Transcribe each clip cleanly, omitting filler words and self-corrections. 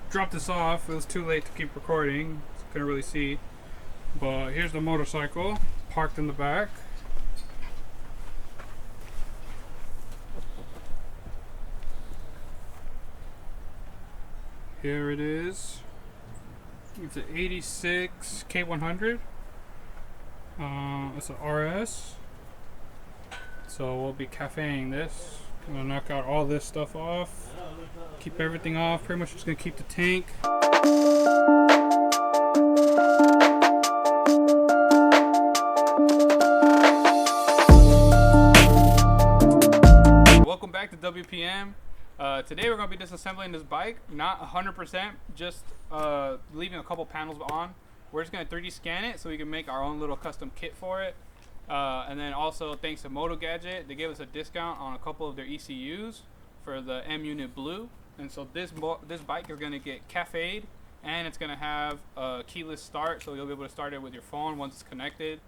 dropped this off. It was too late to keep recording. Couldn't really see. But here's the motorcycle parked in the back. Here it is. It's an 86 K100. It's an RS. So we'll be cafeing this. I'm gonna knock out all this stuff off. Keep everything off. Pretty much just gonna keep the tank. Welcome back to WPM. Today we're going to be disassembling this bike, not 100%, just leaving a couple panels on. We're just going to 3D scan it so we can make our own little custom kit for it. And then also thanks to Moto Gadget, they gave us a discount on a couple of their ECUs for the M Unit Blue. And so this bike is going to get cafe'd, and it's going to have a keyless start, so you'll be able to start it with your phone once it's connected.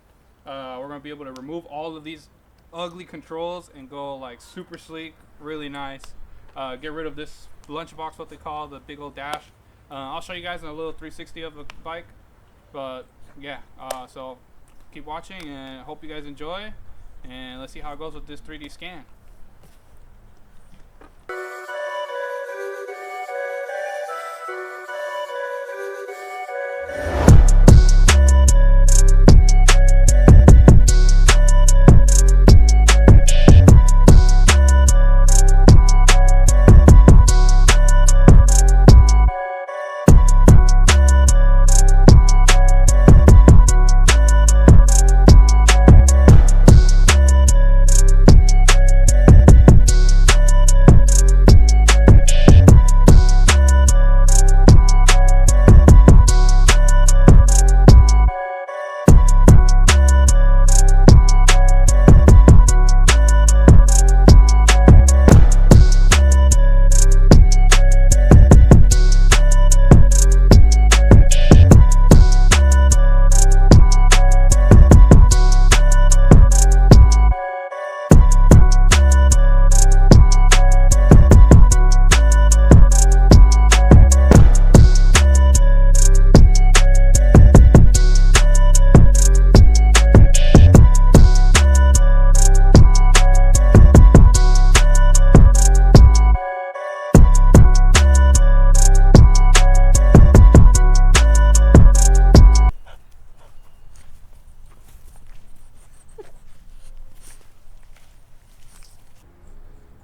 We're going to be able to remove all of these ugly controls and go like super sleek, really nice. Get rid of this lunchbox, what they call the big old dash. I'll show you guys in a little 360 of the bike, but yeah, so keep watching and hope you guys enjoy, and let's see how it goes with this 3D scan.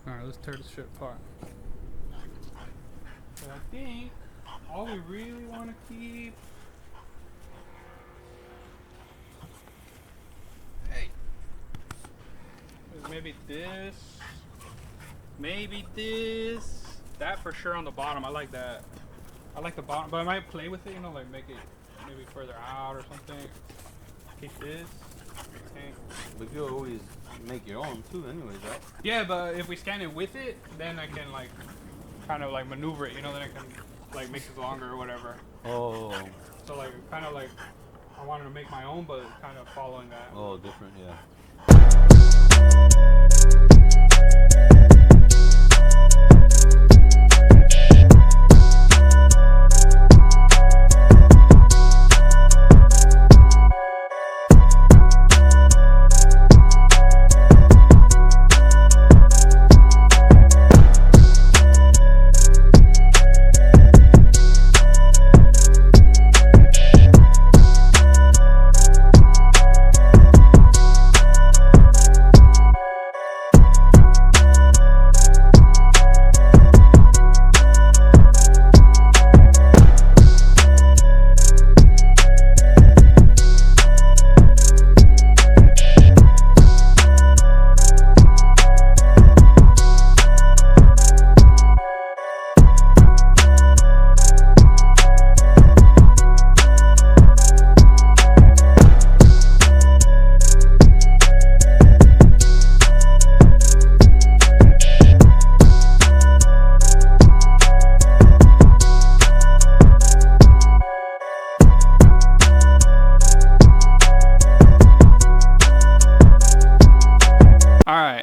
Alright, let's tear this shit apart. So I think all we really want to keep... Hey! Is maybe this. Maybe this. That for sure on the bottom. I like that. I like the bottom, but I might play with it, you know, like make it maybe further out or something. Keep this. Tank. But you always make your own too anyways, right? Yeah, but if we scan it with it, then I can like kind of like maneuver it, you know, then I can like make it longer or whatever. Oh. So like kind of like I wanted to make my own, but kind of following that. Oh, different, yeah.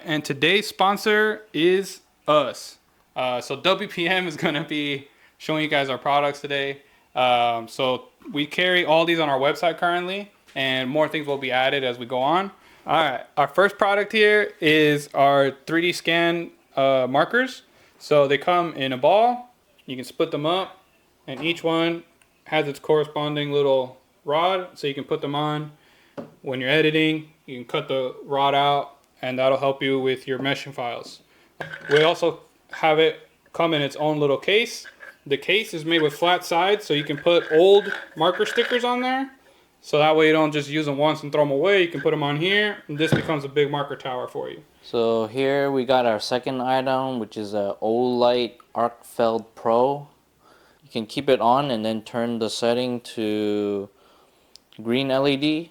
right, and today's sponsor is us. So WPM is going to be showing you guys our products today. So we carry all these on our website currently, and more things will be added as we go on. All right, our first product here is our 3D scan markers. So they come in a ball. You can split them up, and each one has its corresponding little rod, so you can put them on when you're editing. You can cut the rod out, and that'll help you with your meshing files. We also have it come in its own little case. The case is made with flat sides, so you can put old marker stickers on there. So that way you don't just use them once and throw them away. You can put them on here, and this becomes a big marker tower for you. So here we got our second item, which is a Olight Arcfeld Pro. You can keep it on and then turn the setting to green LED.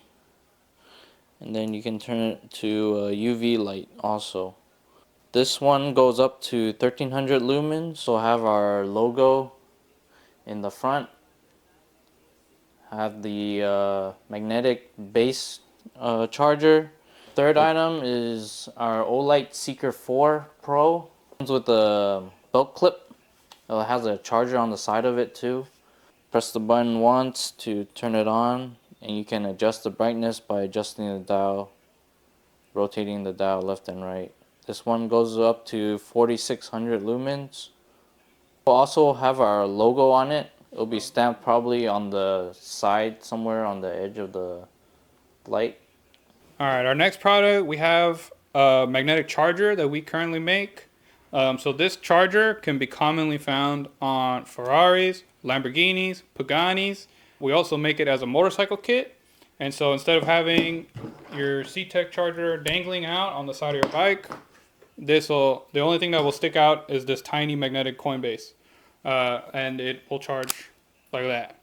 And then you can turn it to UV light also. This one goes up to 1300 lumens, so have our logo in the front. Have the magnetic base charger. Third item is our Olight Seeker 4 Pro. Comes with a belt clip. It has a charger on the side of it too. Press the button once to turn it on, and you can adjust the brightness by adjusting the dial, rotating the dial left and right. This one goes up to 4600 lumens. We'll also have our logo on it. It'll be stamped probably on the side somewhere on the edge of the light. All right, our next product, we have a magnetic charger that we currently make. So this charger can be commonly found on Ferraris, Lamborghinis, Paganis. We also make it as a motorcycle kit. And so instead of having your C-Tech charger dangling out on the side of your bike, the only thing that will stick out is this tiny magnetic coin base. And it will charge like that.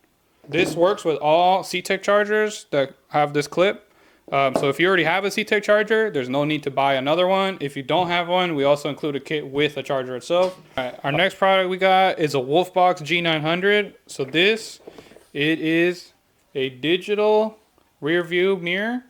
This works with all C-Tech chargers that have this clip. So if you already have a C-Tech charger, there's no need to buy another one. If you don't have one, we also include a kit with a charger itself. All right, our next product we got is a Wolfbox G900. So it is a digital rear view mirror,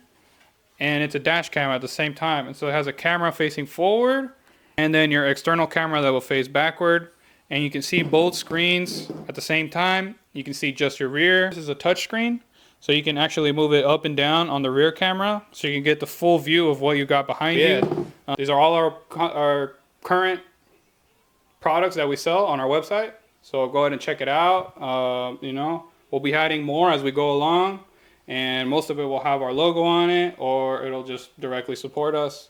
and it's a dash cam at the same time. And so it has a camera facing forward, and then your external camera that will face backward. And you can see both screens at the same time. You can see just your rear. This is a touch screen, so you can actually move it up and down on the rear camera, so you can get the full view of what you got behind you. These are all our current products that we sell on our website. So go ahead and check it out. You know, we'll be adding more as we go along, and most of it will have our logo on it, or it'll just directly support us.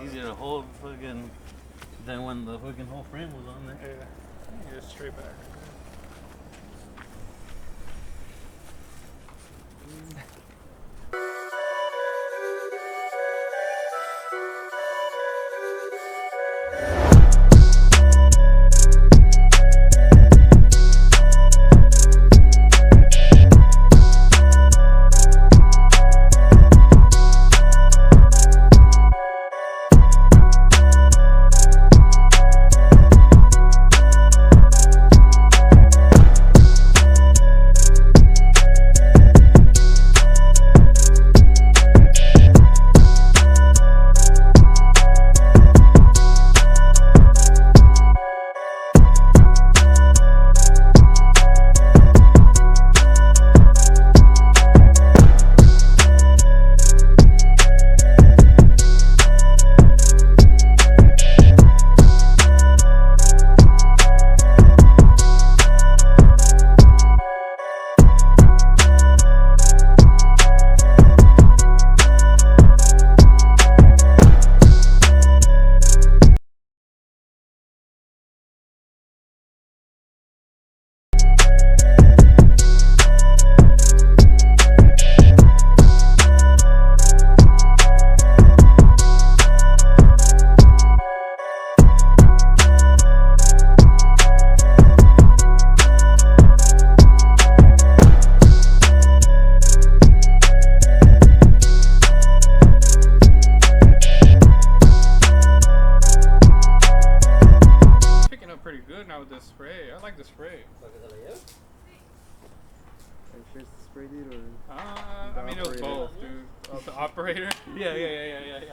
Easier to hold fucking than when the fucking whole frame was on there. Yeah, just straight back. good now with this spray. I like the spray. Are you sure it's the spray, dude, or? I mean, it was operator. both, dude. The operator. Yeah, dude.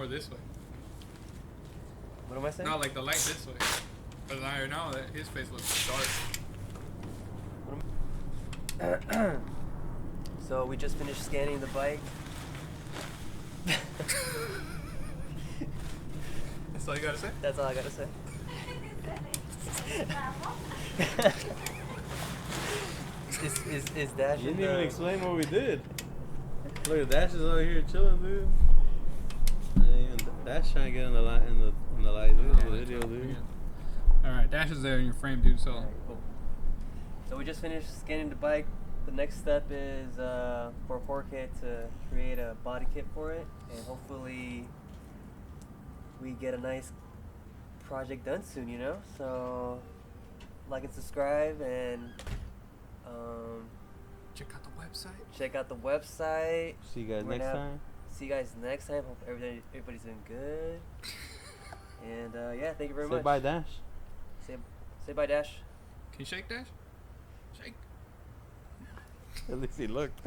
This way. What am I saying? Not like the light this way. Because I already know that his face looks dark. So we just finished scanning the bike. That's all you gotta say? That's all I gotta say. is Dash? You didn't even explain what we did. Look, Dash is over here chilling, dude. Dash trying to get in the light, in the light, dude. The video, dude. All right, Dash is there in your frame, dude. So. Alright, cool. So we just finished scanning the bike. The next step is for 4K to create a body kit for it, and hopefully we get a nice project done soon. You know, so like and subscribe, and Check out the website. check out the website. See you guys We're next gonna have- time. See you guys next time. Hope everybody's doing good. And yeah, thank you very Say much. bye, Dash. Say bye, Dash. Can you shake, Dash? Shake. At least he looked.